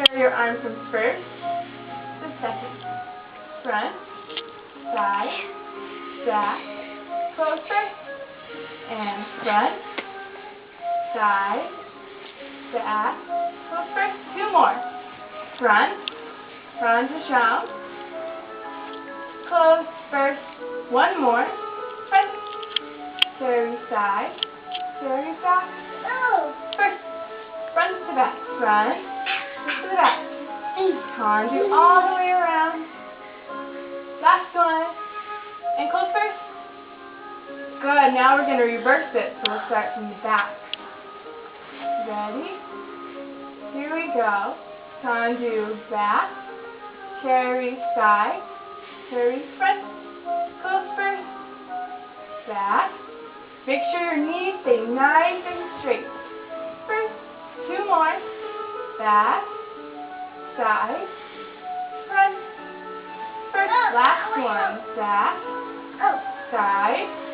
Carry your arm from first to second. Front, side, back, close first, and front, side, back, close first. Two more. Front, front to round, close first. One more. Front, carry side, carry back, first, front to back, front to the back. Conjure all the way around. Last one. And close first. Good. Now we're going to reverse it. So we'll start from the back. Ready? Here we go. Conjure back. Carry side. Carry front. Close first. Back. Make sure your knees stay nice and straight. First. Two more. Back. Side. Front. First. Last one. Back. Side.